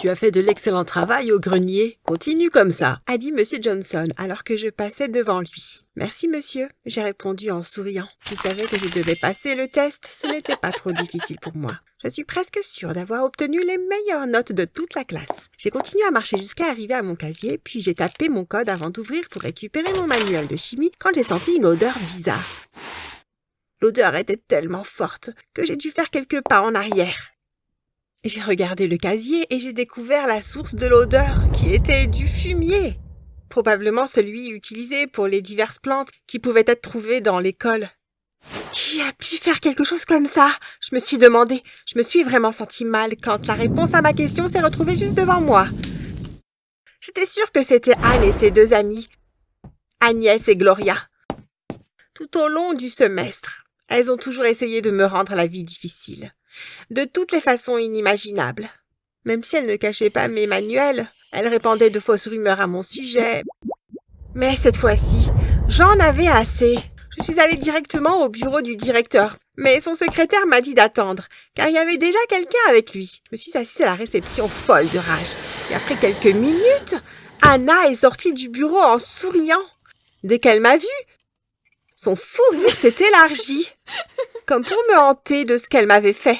Tu as fait de l'excellent travail au grenier. Continue comme ça, a dit Monsieur Johnson alors que je passais devant lui. Merci, monsieur, j'ai répondu en souriant. Je savais que je devais passer le test, ce n'était pas trop difficile pour moi. Je suis presque sûre d'avoir obtenu les meilleures notes de toute la classe. J'ai continué à marcher jusqu'à arriver à mon casier, puis j'ai tapé mon code avant d'ouvrir pour récupérer mon manuel de chimie quand j'ai senti une odeur bizarre. L'odeur était tellement forte que j'ai dû faire quelques pas en arrière. J'ai regardé le casier et j'ai découvert la source de l'odeur, qui était du fumier. Probablement celui utilisé pour les diverses plantes qui pouvaient être trouvées dans l'école. Qui a pu faire quelque chose comme ça? Je me suis demandé. Je me suis vraiment sentie mal quand la réponse à ma question s'est retrouvée juste devant moi. J'étais sûre que c'était Anne et ses deux amies, Agnès et Gloria. Tout au long du semestre, elles ont toujours essayé de me rendre la vie difficile. De toutes les façons inimaginables. Même si elles ne cachaient pas mes manuels, elles répandaient de fausses rumeurs à mon sujet. Mais cette fois-ci, j'en avais assez. Je suis allée directement au bureau du directeur, mais son secrétaire m'a dit d'attendre, car il y avait déjà quelqu'un avec lui. Je me suis assise à la réception folle de rage. Et après quelques minutes, Anna est sortie du bureau en souriant. Dès qu'elle m'a vue, son sourire s'est élargi, comme pour me hanter de ce qu'elle m'avait fait.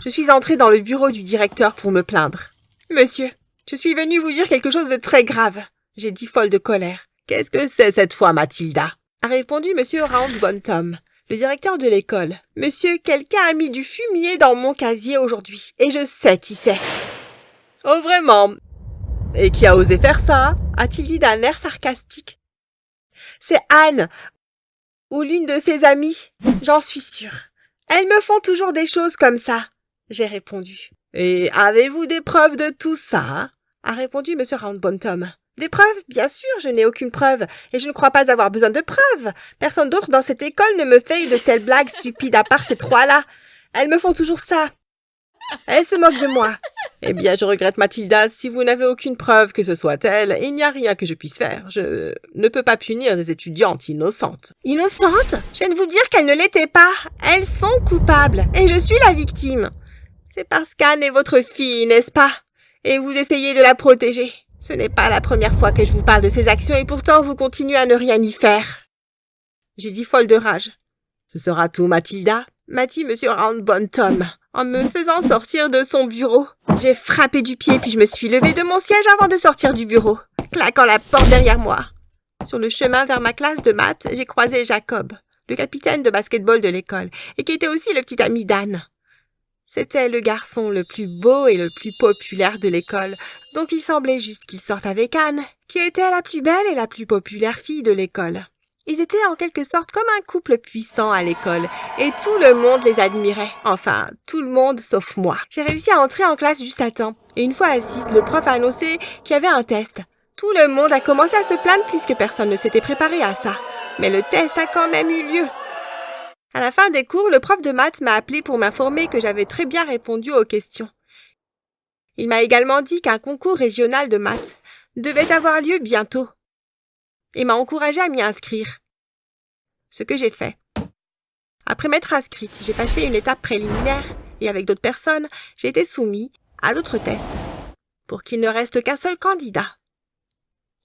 Je suis entrée dans le bureau du directeur pour me plaindre. « Monsieur, je suis venue vous dire quelque chose de très grave. » J'ai dit folle de colère. « Qu'est-ce que c'est cette fois, Mathilda ?» a répondu Monsieur Roundbottom, le directeur de l'école. « Monsieur, quelqu'un a mis du fumier dans mon casier aujourd'hui, et je sais qui c'est. »« Oh, vraiment? Et qui a osé faire ça ?» a-t-il dit d'un air sarcastique. « C'est Anne, ou l'une de ses amies, j'en suis sûre. Elles me font toujours des choses comme ça. » J'ai répondu. « Et avez-vous des preuves de tout ça ?» a répondu Monsieur Roundbottom. « Des preuves? Bien sûr, je n'ai aucune preuve, et je ne crois pas avoir besoin de preuves. Personne d'autre dans cette école ne me fait de telles blagues stupides à part ces trois-là. Elles me font toujours ça. Elles se moquent de moi. Eh bien, je regrette, Mathilda, si vous n'avez aucune preuve que ce soit elle, il n'y a rien que je puisse faire. Je ne peux pas punir des étudiantes innocentes. » « Innocentes? Je viens de vous dire qu'elles ne l'étaient pas. Elles sont coupables, et je suis la victime. C'est parce qu'Anne est votre fille, n'est-ce pas? Et vous essayez de la protéger. Ce n'est pas la première fois que je vous parle de ces actions, et pourtant vous continuez à ne rien y faire. » J'ai dit folle de rage. « Ce sera tout, Mathilda ?» m'a dit Monsieur Roundbottom, en me faisant sortir de son bureau. J'ai frappé du pied, puis je me suis levée de mon siège avant de sortir du bureau, claquant la porte derrière moi. Sur le chemin vers ma classe de maths, j'ai croisé Jacob, le capitaine de basket-ball de l'école, et qui était aussi le petit ami d'Anne. C'était le garçon le plus beau et le plus populaire de l'école, donc il semblait juste qu'il sorte avec Anne, qui était la plus belle et la plus populaire fille de l'école. Ils étaient en quelque sorte comme un couple puissant à l'école, et tout le monde les admirait. Enfin, tout le monde sauf moi. J'ai réussi à entrer en classe juste à temps, et une fois assise, le prof a annoncé qu'il y avait un test. Tout le monde a commencé à se plaindre puisque personne ne s'était préparé à ça. Mais le test a quand même eu lieu. À la fin des cours, le prof de maths m'a appelé pour m'informer que j'avais très bien répondu aux questions. Il m'a également dit qu'un concours régional de maths devait avoir lieu bientôt et m'a encouragé à m'y inscrire. Ce que j'ai fait. Après m'être inscrite, j'ai passé une étape préliminaire et avec d'autres personnes, j'ai été soumise à d'autres tests pour qu'il ne reste qu'un seul candidat.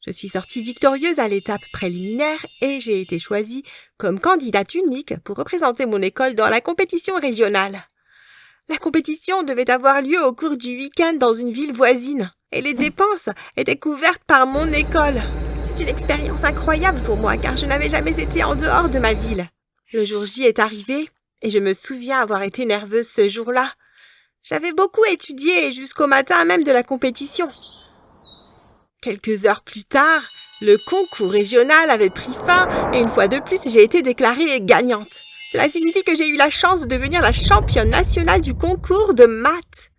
Je suis sortie victorieuse à l'étape préliminaire et j'ai été choisie comme candidate unique pour représenter mon école dans la compétition régionale. La compétition devait avoir lieu au cours du week-end dans une ville voisine et les dépenses étaient couvertes par mon école. C'est une expérience incroyable pour moi car je n'avais jamais été en dehors de ma ville. Le jour J est arrivé et je me souviens avoir été nerveuse ce jour-là. J'avais beaucoup étudié jusqu'au matin même de la compétition. Quelques heures plus tard, le concours régional avait pris fin et une fois de plus, j'ai été déclarée gagnante. Cela signifie que j'ai eu la chance de devenir la championne nationale du concours de maths.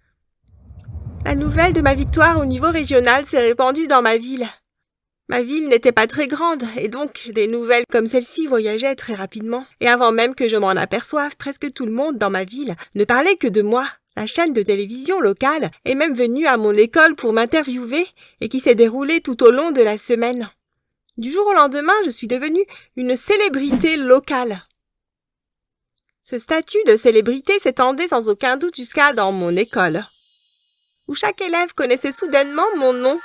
La nouvelle de ma victoire au niveau régional s'est répandue dans ma ville. Ma ville n'était pas très grande et donc des nouvelles comme celle-ci voyageaient très rapidement. Et avant même que je m'en aperçoive, presque tout le monde dans ma ville ne parlait que de moi. La chaîne de télévision locale est même venue à mon école pour m'interviewer et qui s'est déroulée tout au long de la semaine. Du jour au lendemain, je suis devenue une célébrité locale. Ce statut de célébrité s'étendait sans aucun doute jusqu'à dans mon école. où chaque élève connaissait soudainement mon nom.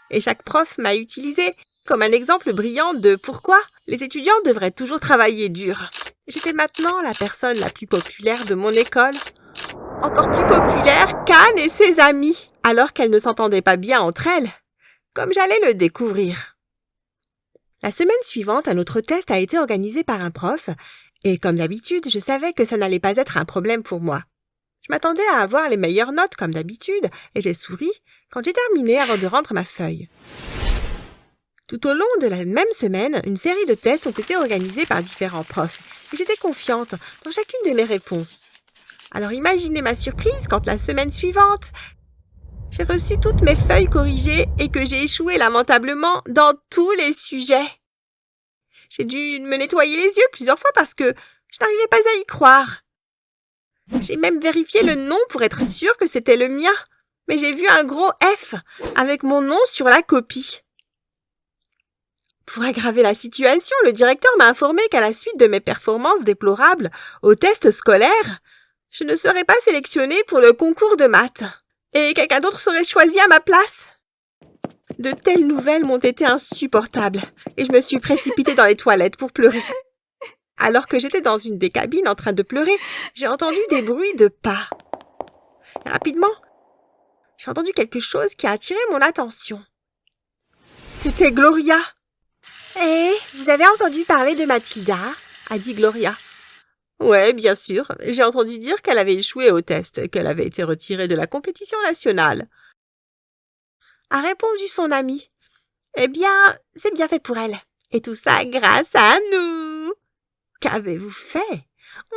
Et chaque prof m'a utilisé comme un exemple brillant de pourquoi les étudiants devraient toujours travailler dur. J'étais maintenant la personne la plus populaire de mon école. Encore plus populaire qu'Anne et ses amis, alors qu'elles ne s'entendaient pas bien entre elles, comme j'allais le découvrir. La semaine suivante, un autre test a été organisé par un prof, et comme d'habitude, je savais que ça n'allait pas être un problème pour moi. Je m'attendais à avoir les meilleures notes comme d'habitude, et j'ai souri quand j'ai terminé avant de rendre ma feuille. Tout au long de la même semaine, une série de tests ont été organisés par différents profs, et j'étais confiante dans chacune de mes réponses. Alors imaginez ma surprise quand la semaine suivante, j'ai reçu toutes mes feuilles corrigées et que j'ai échoué lamentablement dans tous les sujets. J'ai dû me nettoyer les yeux plusieurs fois parce que je n'arrivais pas à y croire. J'ai même vérifié le nom pour être sûre que c'était le mien, mais j'ai vu un gros F avec mon nom sur la copie. Pour aggraver la situation, le directeur m'a informé qu'à la suite de mes performances déplorables au test scolaire, je ne serais pas sélectionnée pour le concours de maths et quelqu'un d'autre serait choisi à ma place. De telles nouvelles m'ont été insupportables et je me suis précipitée dans les toilettes pour pleurer. Alors que j'étais dans une des cabines en train de pleurer, j'ai entendu des bruits de pas. Rapidement, j'ai entendu quelque chose qui a attiré mon attention. C'était Gloria. « Eh, vous avez entendu parler de Mathilda ?» a dit Gloria. « Ouais, bien sûr. J'ai entendu dire qu'elle avait échoué au test, qu'elle avait été retirée de la compétition nationale. » A répondu son ami. « Eh bien, c'est bien fait pour elle. Et tout ça grâce à nous. » Qu'avez-vous fait?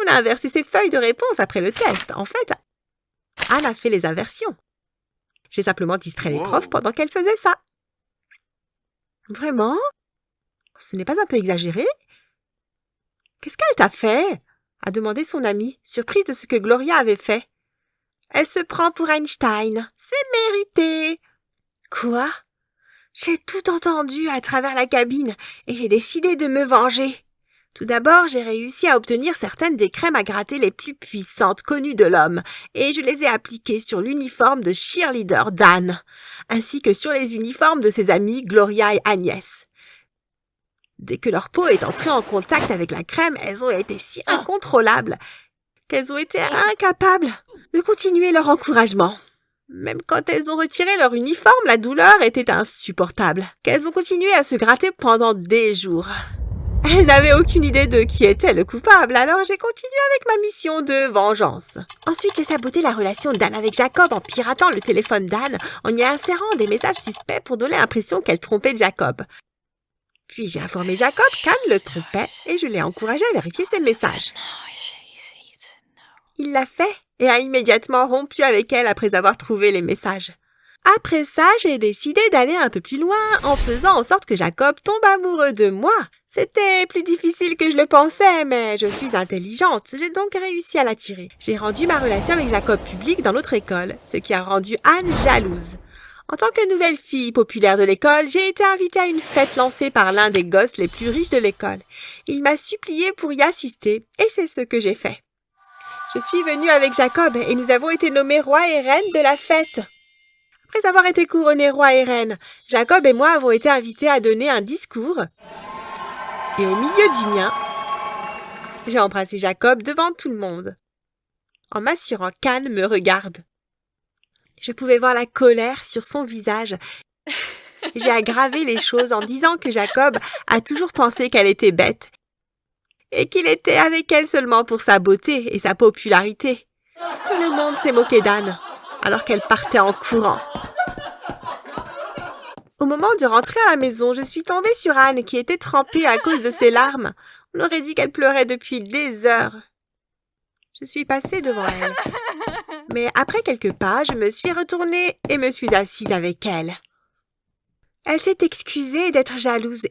On a inversé ses feuilles de réponse après le test. En fait, Anne a fait les inversions. J'ai simplement distrait les profs pendant qu'elle faisait ça. Vraiment? Ce n'est pas un peu exagéré? Qu'est-ce qu'elle t'a fait? A demandé son amie, surprise de ce que Gloria avait fait. Elle se prend pour Einstein. C'est mérité. Quoi? J'ai tout entendu à travers la cabine et j'ai décidé de me venger. Tout d'abord, j'ai réussi à obtenir certaines des crèmes à gratter les plus puissantes connues de l'homme et je les ai appliquées sur l'uniforme de cheerleader d'Anne, ainsi que sur les uniformes de ses amies Gloria et Agnès. Dès que leur peau est entrée en contact avec la crème, elles ont été si incontrôlables qu'elles ont été incapables de continuer leur encouragement. Même quand elles ont retiré leur uniforme, la douleur était insupportable, qu'elles ont continué à se gratter pendant des jours. Elles n'avaient aucune idée de qui était le coupable, alors j'ai continué avec ma mission de vengeance. Ensuite, j'ai saboté la relation d'Anne avec Jacob en piratant le téléphone d'Anne, en y insérant des messages suspects pour donner l'impression qu'elle trompait Jacob. Puis j'ai informé Jacob qu'Anne le trompait et je l'ai encouragé à vérifier ses messages. Il l'a fait et a immédiatement rompu avec elle après avoir trouvé les messages. Après ça, j'ai décidé d'aller un peu plus loin en faisant en sorte que Jacob tombe amoureux de moi. C'était plus difficile que je le pensais, mais je suis intelligente, j'ai donc réussi à l'attirer. J'ai rendu ma relation avec Jacob publique dans notre école, ce qui a rendu Anne jalouse. En tant que nouvelle fille populaire de l'école, j'ai été invitée à une fête lancée par l'un des gosses les plus riches de l'école. Il m'a supplié pour y assister, et c'est ce que j'ai fait. Je suis venue avec Jacob et nous avons été nommés rois et reines de la fête. Après avoir été couronnés rois et reines, Jacob et moi avons été invités à donner un discours. Et au milieu du mien, j'ai embrassé Jacob devant tout le monde, en m'assurant qu'Anne me regarde. Je pouvais voir la colère sur son visage. J'ai aggravé les choses en disant que Jacob a toujours pensé qu'elle était bête et qu'il était avec elle seulement pour sa beauté et sa popularité. Tout le monde s'est moqué d'Anne, alors qu'elle partait en courant. Au moment de rentrer à la maison, je suis tombée sur Anne qui était trempée à cause de ses larmes. On aurait dit qu'elle pleurait depuis des heures. Je suis passée devant elle. Mais après quelques pas, je me suis retournée et me suis assise avec elle. Elle s'est excusée d'être jalouse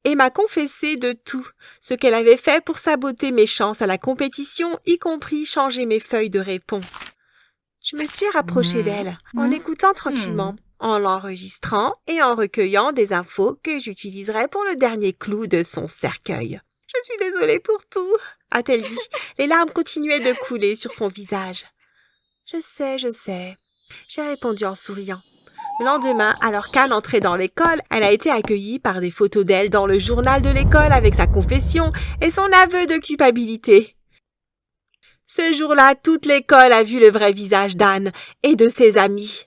et m'a confessé de tout, ce qu'elle avait fait pour saboter mes chances à la compétition, y compris changer mes feuilles de réponse. Je me suis rapprochée d'elle, en l'écoutant tranquillement, en l'enregistrant et en recueillant des infos que j'utiliserai pour le dernier clou de son cercueil. « Je suis désolée pour tout », a-t-elle dit. Les larmes continuaient de couler sur son visage. Je sais, j'ai répondu en souriant. Le lendemain, alors qu'Anne entrait dans l'école, elle a été accueillie par des photos d'elle dans le journal de l'école avec sa confession et son aveu de culpabilité. Ce jour-là, toute l'école a vu le vrai visage d'Anne et de ses amis.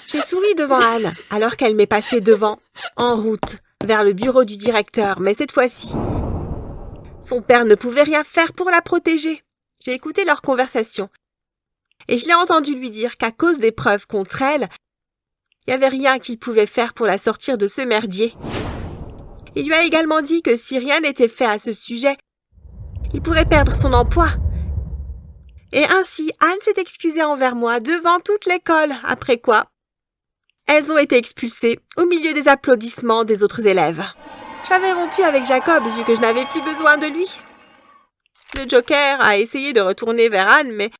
J'ai souri devant Anne alors qu'elle m'est passée devant, en route, vers le bureau du directeur, mais cette fois-ci, son père ne pouvait rien faire pour la protéger. J'ai écouté leur conversation et je l'ai entendu lui dire qu'à cause des preuves contre elle, il n'y avait rien qu'il pouvait faire pour la sortir de ce merdier. Il lui a également dit que si rien n'était fait à ce sujet, il pourrait perdre son emploi. Et ainsi, Anne s'est excusée envers moi devant toute l'école, après quoi elles ont été expulsées au milieu des applaudissements des autres élèves. J'avais rompu avec Jacob vu que je n'avais plus besoin de lui. Le Joker a essayé de retourner vers Anne, mais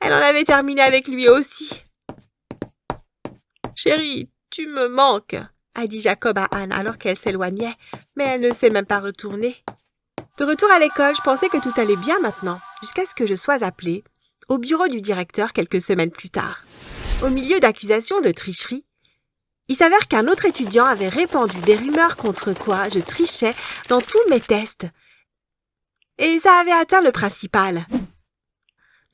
elle en avait terminé avec lui aussi. « Chérie, tu me manques », a dit Jacob à Anne alors qu'elle s'éloignait, mais elle ne s'est même pas retournée. De retour à l'école, je pensais que tout allait bien maintenant, jusqu'à ce que je sois appelée au bureau du directeur quelques semaines plus tard. Au milieu d'accusations de tricherie, il s'avère qu'un autre étudiant avait répandu des rumeurs contre quoi je trichais dans tous mes tests. Et ça avait atteint le principal.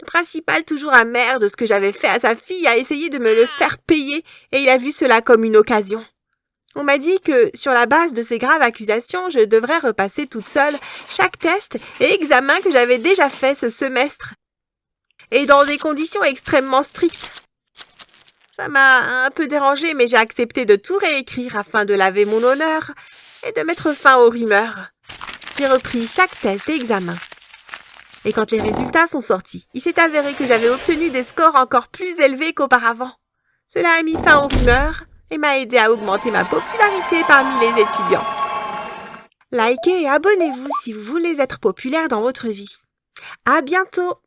Le principal, toujours amer de ce que j'avais fait à sa fille, a essayé de me le faire payer et il a vu cela comme une occasion. On m'a dit que, sur la base de ces graves accusations, je devrais repasser toute seule chaque test et examen que j'avais déjà fait ce semestre. Et dans des conditions extrêmement strictes. Ça m'a un peu dérangée, mais j'ai accepté de tout réécrire afin de laver mon honneur et de mettre fin aux rumeurs. J'ai repris chaque test et examen. Et quand les résultats sont sortis, il s'est avéré que j'avais obtenu des scores encore plus élevés qu'auparavant. Cela a mis fin aux rumeurs et m'a aidé à augmenter ma popularité parmi les étudiants. Likez et abonnez-vous si vous voulez être populaire dans votre vie. À bientôt!